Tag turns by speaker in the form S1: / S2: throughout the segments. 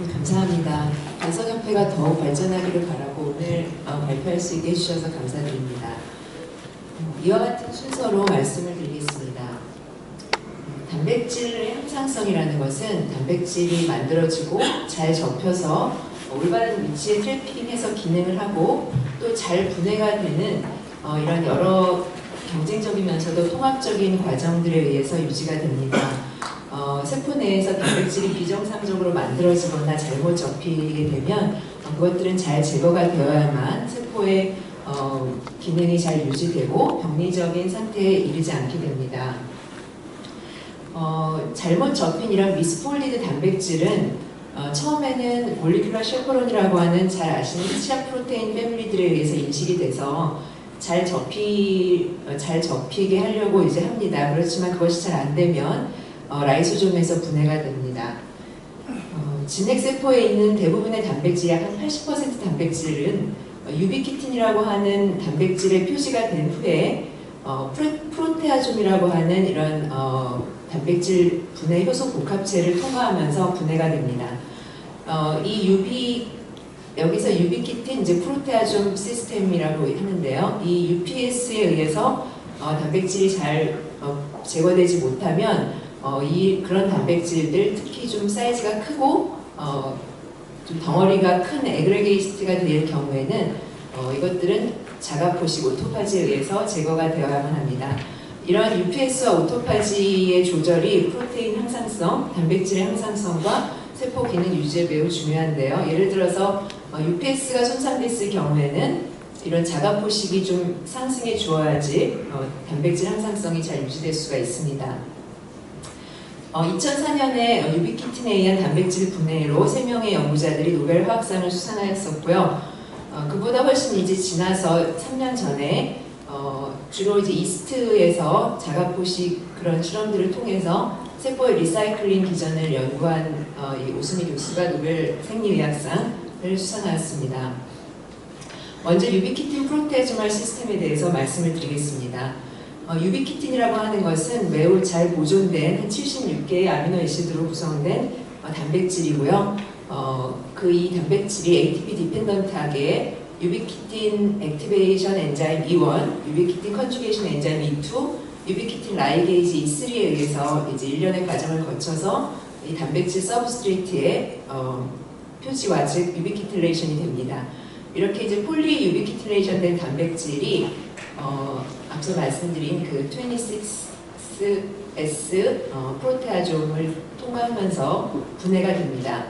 S1: 네, 감사합니다. 간성협회가 더욱 발전하기를 바라고 오늘 발표할 수 있게 해주셔서 감사드립니다. 이와 같은 순서로 말씀을 드리겠습니다. 단백질의 향상성이라는 것은 단백질이 만들어지고 잘 접혀서 올바른 위치에 트래픽해서 기능을 하고 또 잘 분해가 되는 이런 여러 경쟁적이면서도 통합적인 과정들에 의해서 유지가 됩니다. 세포 내에서 단백질이 비정상적으로 만들어지거나 잘못 접히게 되면 그것들은 잘 제거가 되어야만 세포의 기능이 잘 유지되고 병리적인 상태에 이르지 않게 됩니다. 잘못 접힌 이런 미스폴리드 단백질은 처음에는 몰리큘러 셰퍼론이라고 하는 잘 아시는 시작 프로테인 패밀리들에 의해서 인식이 돼서 잘 접히게 하려고 이제 합니다. 그렇지만 그것이 잘 안 되면 라이소좀에서 분해가 됩니다. 진핵세포에 있는 대부분의 단백질, 약 한 80% 단백질은 유비키틴이라고 하는 단백질의 표시가 된 후에 프로테아좀이라고 하는 이런 단백질 분해 효소 복합체를 통과하면서 분해가 됩니다. 여기서 유비키틴, 이제 프로테아좀 시스템이라고 하는데요. 이 UPS에 의해서 단백질이 잘 제거되지 못하면 그런 단백질들, 특히 좀 사이즈가 크고 좀 덩어리가 큰 에그레게이스트가 될 경우에는 이것들은 자가포식 오토파지에 의해서 제거가 되어야만 합니다. 이러한 UPS와 오토파지의 조절이 프로테인 향상성, 단백질의 향상성과 세포 기능 유지에 매우 중요한데요. 예를 들어서 UPS가 손상됐을 경우에는 이런 자가포식이 좀 상승해 주어야지 단백질 향상성이 잘 유지될 수가 있습니다. 2004년에 유비키틴에 의한 단백질 분해로 3명의 연구자들이 노벨 화학상을 수상하였었고요. 그보다 훨씬 이제 지나서 3년 전에 주로 이제 이스트에서 자가포식 그런 실험들을 통해서 세포의 리사이클링 기전을 연구한 이 오스미 교수가 노벨 생리의학상을 수상하였습니다. 먼저 유비키틴 프로테아조말 시스템에 대해서 말씀을 드리겠습니다. 유비키틴이라고 하는 것은 매우 잘 보존된 한 76개의 아미노애시드로 구성된 단백질이고요. 이 단백질이 ATP 디펜던트하게 유비키틴 액티베이션 엔자임 E1, 유비키틴 컨주게이션 엔자임 E2, 유비키틴 라이게이지 E3에 의해서 이제 일련의 과정을 거쳐서 이 단백질 서브스트레이트의 표지와 즉 유비키틸레이션이 됩니다. 이렇게 이제 폴리 유비키틸레이션 된 단백질이 앞서 말씀드린 그 26S 프로테아좀을 통과하면서 분해가 됩니다.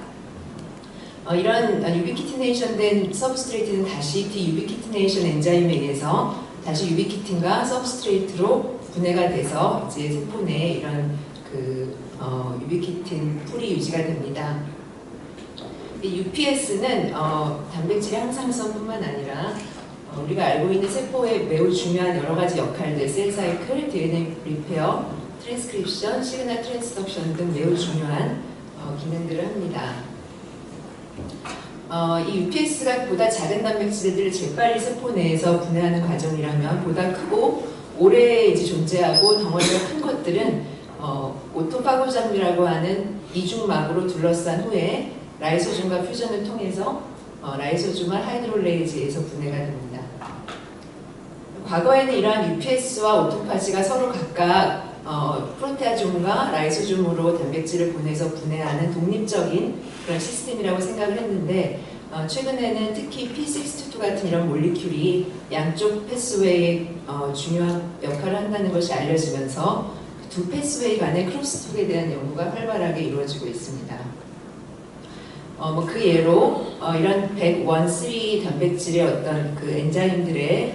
S1: 이런 유비키티네이션 된 서브스트레이트는 다시 디유비키티네이션 엔자임에 의해서 다시 유비키틴과 서브스트레이트로 분해가 돼서 이제 세포 내에 이런 유비키틴 풀이 유지가 됩니다. 이 UPS는 단백질의 항상성뿐만 아니라 우리가 알고 있는 세포의 매우 중요한 여러 가지 역할들, 셀 사이클, DNA 리페어, 트랜스크립션, 시그널 트랜스덕션 등 매우 중요한 기능들을 합니다. 이 UPS가 보다 작은 단백질들을 재빨리 세포 내에서 분해하는 과정이라면 보다 크고 오래 이제 존재하고 덩어리가 큰 것들은 오토파고잠이라고 하는 이중막으로 둘러싼 후에 라이소즘과 퓨전을 통해서 라이소즈말 하이드롤레이즈에서 분해가 됩니다. 과거에는 이러한 UPS와 오토파지가 서로 각각 프로테아좀과 라이소즘으로 단백질을 보내서 분해하는 독립적인 그런 시스템이라고 생각을 했는데 최근에는 특히 P62 같은 이런 몰리큘이 양쪽 패스웨이에 중요한 역할을 한다는 것이 알려지면서 두 패스웨이 간의 크로스톡에 대한 연구가 활발하게 이루어지고 있습니다. 그 예로 이런 101.3 단백질의 어떤 그 엔자임들의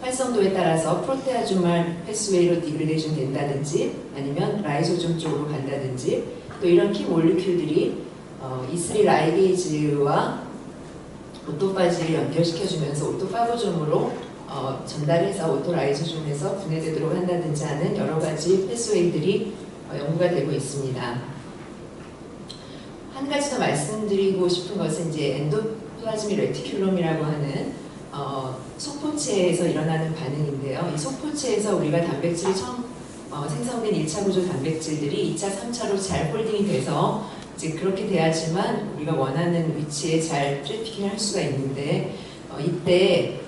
S1: 활성도에 따라서 프로테아주말 패스웨이로 디그레이션 된다든지 아니면 라이소좀 쪽으로 간다든지 또 이런 키 몰리큘들이 E3 라이게이즈와 오토파지를 연결시켜주면서 오토파고점으로 전달해서 오토라이소좀에서 분해되도록 한다든지 하는 여러 가지 패스웨이들이 연구가 되고 있습니다. 한 가지 더 말씀드리고 싶은 것은 이제 엔도플라즈미 레티큘럼이라고 하는 속포체에서 일어나는 반응인데요. 이 속포체에서 우리가 단백질이 처음 생성된 1차 구조 단백질들이 2차, 3차로 잘 홀딩이 돼서 이제 그렇게 돼야지만 우리가 원하는 위치에 잘 트래피킹을 할 수가 있는데 이때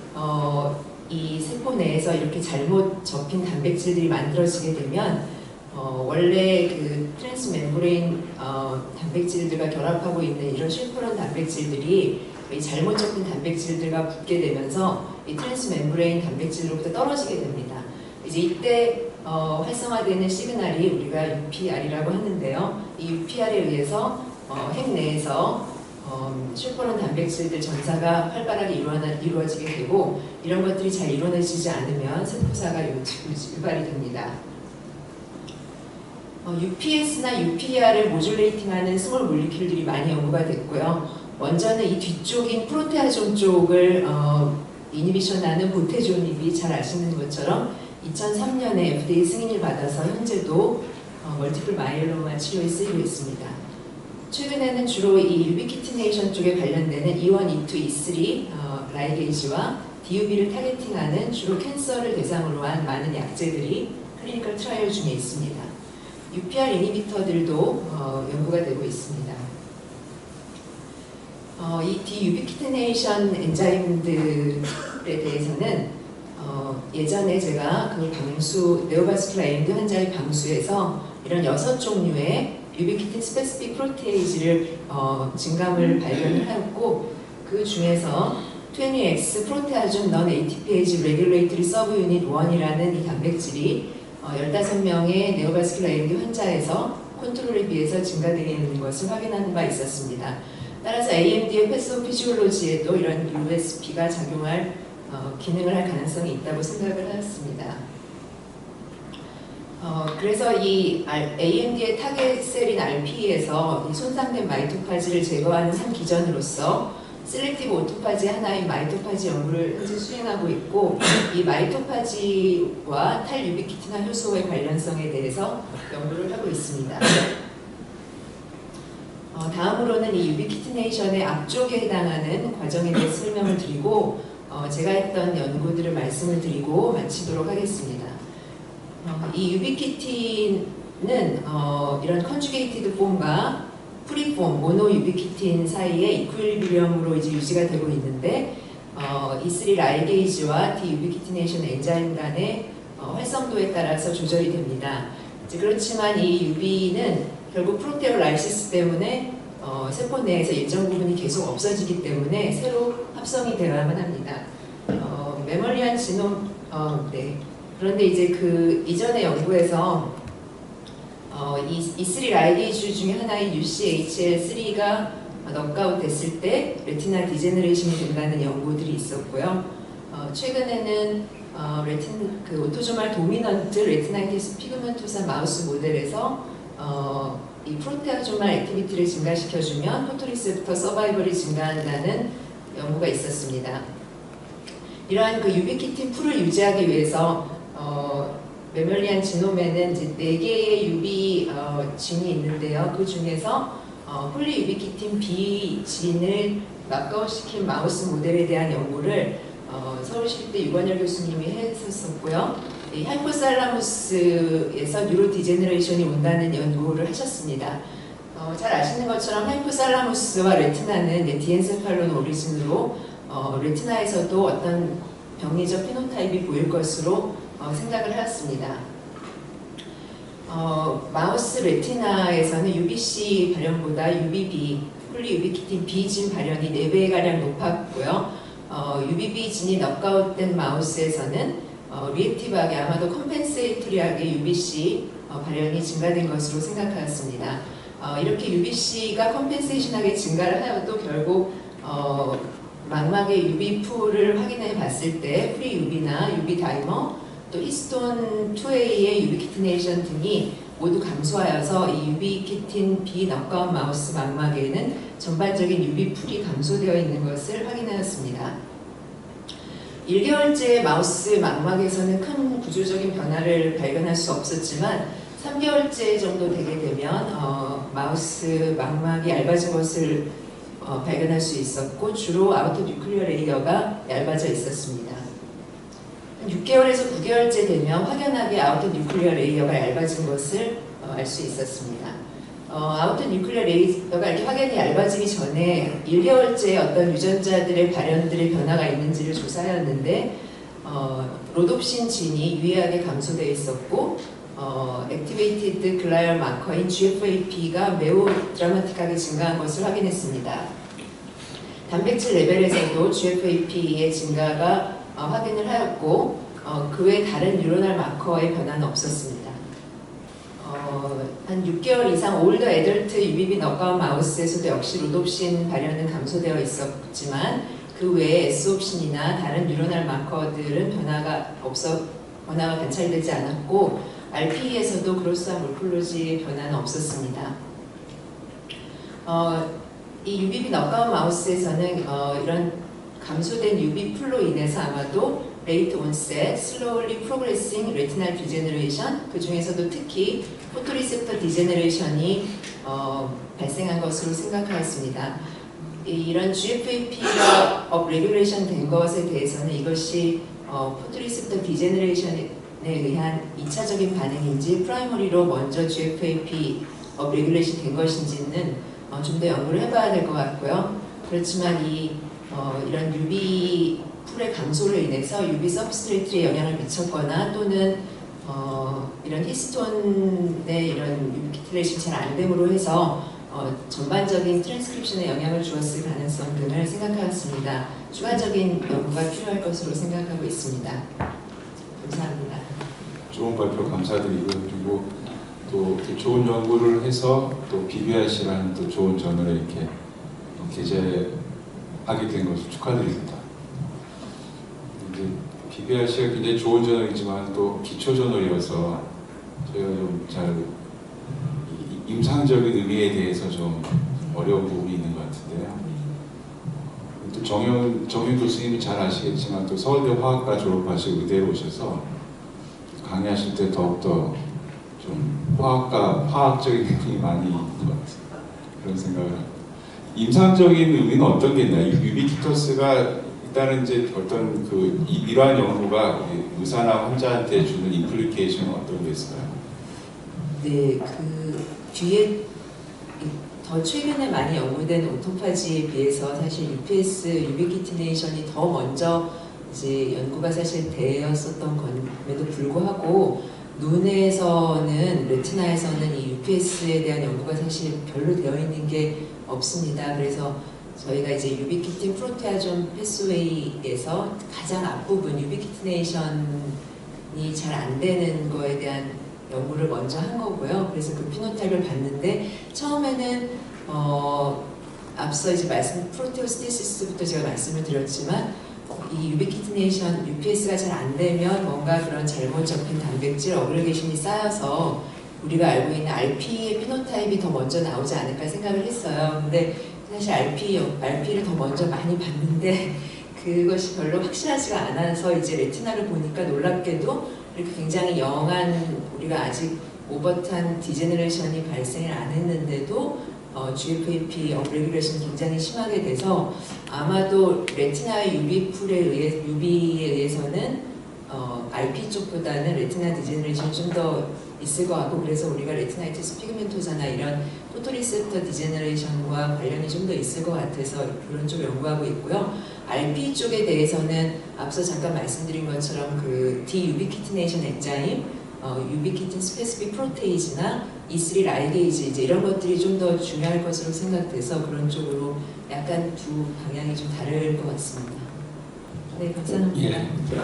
S1: 이 세포 내에서 이렇게 잘못 접힌 단백질들이 만들어지게 되면 원래 그 트랜스 멤브레인 단백질들과 결합하고 있는 이런 실포론 단백질들이 이 잘못 접힌 단백질들과 붙게 되면서 이 트랜스 멤브레인 단백질로부터 떨어지게 됩니다. 이제 이때 활성화되는 시그널이 우리가 UPR이라고 하는데요. 이 UPR에 의해서 핵 내에서 실포론 단백질들 전사가 활발하게 이루어지게 되고 이런 것들이 잘 이루어지지 않으면 세포사가 유발이 됩니다. UPS나 UPR을 모듈레이팅하는 스몰 몰리큘들이 많이 연구가 됐고요. 먼저는 이 뒤쪽인 프로테아존 쪽을 이니비션하는 보테존입이 잘 아시는 것처럼 2003년에 FDA 승인을 받아서 현재도 멀티플 마이엘로마 치료에 쓰이고 있습니다. 최근에는 주로 이 유비키티네이션 쪽에 관련되는 E1, E2, E3 라이게이지와 DUB를 타겟팅하는 주로 캔서를 대상으로 한 많은 약제들이 클리니컬 트라이얼 중에 있습니다. UPR 이니비터들도 연구가 되고 있습니다. 이 디유비키티네이션 엔자임들에 대해서는 예전에 제가 그 방수, 네오바스큘라 AMD 환자의 방수에서 이런 6종류의 유비키틴 스페시픽 프로테이지를 증감을 발견을 하였고 그 중에서 20X 프로테아존 넌 ATPase 레귤레이터리 서브 유닛 1이라는 이 단백질이 15명의 네오바스큘라 AMD 환자에서 컨트롤에 비해서 증가되어 있는 것을 확인하는 바 있었습니다. 따라서 AMD의 패소피지올로지에도 이런 USP가 작용할 기능을 할 가능성이 있다고 생각을 하였습니다. 그래서 이 AMD의 타겟 셀인 RPE에서 이 손상된 마이토파지를 제거하는 3기전으로서 셀렉티브 오토파지 하나의 마이토파지 연구를 현재 수행하고 있고 이 마이토파지와 탈유비키틴화 효소의 관련성에 대해서 연구를 하고 있습니다. 다음으로는 이 유비키티네이션의 앞쪽에 해당하는 과정에 대해서 설명을 드리고 제가 했던 연구들을 말씀을 드리고 마치도록 하겠습니다. 이 유비키틴은 이런 컨주게이티드 폼과 프리폼, 모노 유비키틴 사이에 이퀄리브리엄으로 이제 유지가 되고 있는데 E3 라이게이지와 디유비키티네이션 엔자임 간의 활성도에 따라서 조절이 됩니다. 그렇지만 이 유비는 결국 프로테올라이시스 때문에 세포 내에서 일정 부분이 계속 없어지기 때문에 새로 합성이 되어야만 합니다. 메멀리안 지놈, 네. 그런데 이제 그 이전의 연구에서 E3 라이게이즈 중에 하나인 UCHL3가 넉아웃 됐을 때 레티나 디제너레이션이 된다는 연구들이 있었고요. 최근에는 오토조말 도미넌트 레티나이티스 피그멘토사 마우스 모델에서 이 프로테아조말 액티비티를 증가시켜주면 포토리셉터 서바이벌이 증가한다는 연구가 있었습니다. 이러한 그 유비키틴 풀을 유지하기 위해서 메멀리안 지놈에는 이제 4개의 유비 진이 있는데요. 그 중에서 폴리 유비키틴 B 진을 넉아웃시킨 마우스 모델에 대한 연구를 서울시립대 유관열 교수님이 했었고요. 이 하이포살라무스에서 뉴로 디제너레이션이 온다는 연구를 하셨습니다. 잘 아시는 것처럼 하이포살라무스와 레티나는 디엔세팔론 오리진으로 레티나에서도 어떤 병리적 피노타입이 보일 것으로 생각을 하였습니다. 마우스 레티나에서는 UVC 발현보다 UVB, 폴리 유비키틴 B진 발현이 4배가량 높았고요. UVB 진이 넉아웃된 마우스에서는 리액티브하게 아마도 컴펜세이토리하게 UVC 발현이 증가된 것으로 생각하였습니다. 이렇게 UVC가 컴펜세이션하게 증가를 하여도 결국 망막의 UV 풀을 확인해 봤을 때 프리 UV나 UV 다이머 또 히스톤 2A의 유비키티네이션 등이 모두 감소하여서 이 유비키틴 B 넉아웃 마우스 망막에는 전반적인 UV 풀이 감소되어 있는 것을 확인하였습니다. 1개월째 마우스 망막에서는 큰 구조적인 변화를 발견할 수 없었지만 3개월째 정도 되게 되면 마우스 망막이 얇아진 것을 발견할 수 있었고 주로 아우터 뉴클리어 레이어가 얇아져 있었습니다. 6개월에서 9개월째 되면 확연하게 아우터 뉴클리어 레이어가 얇아진 것을 알 수 있었습니다. 아우터 뉴클리어 레이저가 이렇게 확연히 얇아지기 전에 1개월째 어떤 유전자들의 발현들의 변화가 있는지를 조사하였는데 로놉신 진이 유의하게 감소되어 있었고 액티베이티드 글라이얼 마커인 GFAP가 매우 드라마틱하게 증가한 것을 확인했습니다. 단백질 레벨에서도 GFAP의 증가가 확인을 하였고 그 외 다른 뉴로널 마커의 변화는 없었습니다. 한 6개월 이상 올더 애덜트 UBB 너가웃 마우스에서도 역시 로놉신 발현은 감소되어 있었지만 그 외에 S옵신이나 다른 뉴로널 마커들은 변화가 관찰이 되지 않았고 RPE에서도 그로스한 몰폴로지의 변화는 없었습니다. 이 UBB 너가웃 마우스에서는 이런 감소된 UV 풀로 인해서 아마도 레이트 온셋, 슬로울리 프로그레싱 레티날 디제너레이션, 그 중에서도 특히 포토리셉터 디제너레이션이 발생한 것으로 생각하였습니다. 이런 GFAP가 업레귤레이션 된 것에 대해서는 이것이 포토리셉터 디제너레이션에 의한 2차적인 반응인지 프라이머리로 먼저 GFAP 업레귤레이션 된 것인지는 좀 더 연구를 해봐야 될 것 같고요. 그렇지만 이런 UV 풀의 감소로 인해서 UV 서브스트레이트에 영향을 미쳤거나 또는 이런 히스톤의 이런 유비키트레이션이 잘 안 됨으로 해서 전반적인 트랜스크립션에 영향을 주었을 가능성 등을 생각하였습니다. 추가적인 연구가 필요할 것으로 생각하고 있습니다. 감사합니다.
S2: 좋은 발표 감사드리고요. 그리고 또 좋은 연구를 해서 또 BBRC라는 또 좋은 저널에 이렇게 게재하게 된 것을 축하드립니다. 이제 BBRC가 굉장히 좋은 저널이지만 또 기초 저널이어서 저희가 좀 잘 임상적인 의미에 대해서 좀 어려운 부분이 있는 것 같은데요. 또 정윤 교수님이 잘 아시겠지만 또 서울대 화학과 졸업하시고 의대에 오셔서 강의하실 때 더욱더 좀 화학적인 부분이 많이 있는 것 같아요. 그런 생각을 합니다. 임상적인 의미는 어떤 게 있나요? 유비키터스가 일단은 이제 어떤 이러한 연구가 의사나 환자한테 주는 임플리케이션은 어떤 게 있을까요?
S1: 네, 뒤에 더 최근에 많이 연구된 오토파지에 비해서 사실 UPS 유비키티네이션이 더 먼저 이제 연구가 사실 되었었던 건에도 불구하고 눈에서는 레티나에서는 이 UPS에 대한 연구가 사실 별로 되어 있는 게 없습니다. 그래서 저희가 이제 유비키틴 프로테아존 패스웨이에서 가장 앞부분 유비키티네이션이 잘 안 되는 거에 대한 연구를 먼저 한 거고요. 그래서 그 피노타입을 봤는데 처음에는 앞서 이제 프로테오스테시스부터 제가 말씀을 드렸지만 이 유비키티네이션, UPS가 잘 안 되면 뭔가 그런 잘못 접힌 단백질 어그리게이션이 쌓여서 우리가 알고 있는 RP의 피노타입이 더 먼저 나오지 않을까 생각을 했어요. 근데 사실 RP를 더 먼저 많이 봤는데 그것이 별로 확실하지가 않아서 이제 레티나를 보니까 놀랍게도 이렇게 굉장히 영한 우리가 아직 오버탄 디제너레이션이 발생을 안 했는데도 GFAP 업레귤레이션이 굉장히 심하게 돼서 아마도 레티나의 UV에 의해서는 RP 쪽보다는 레티나 디제너레이션이 좀 더 있을 것 같고 그래서 우리가 레티나이티스 피그멘토사나 이런 포토리셉터 디제너레이션과 관련이 좀 더 있을 것 같아서 그런 쪽을 연구하고 있고요. RP 쪽에 대해서는 앞서 잠깐 말씀드린 것처럼 그 디유비키티네이션 엔자임, 유비키틴 스페시픽 프로테이즈나 E3 라이게이즈 이제 이런 것들이 좀 더 중요할 것으로 생각돼서 그런 쪽으로 약간 두 방향이 좀 다를 것 같습니다. 네, 감사합니다.
S2: 예.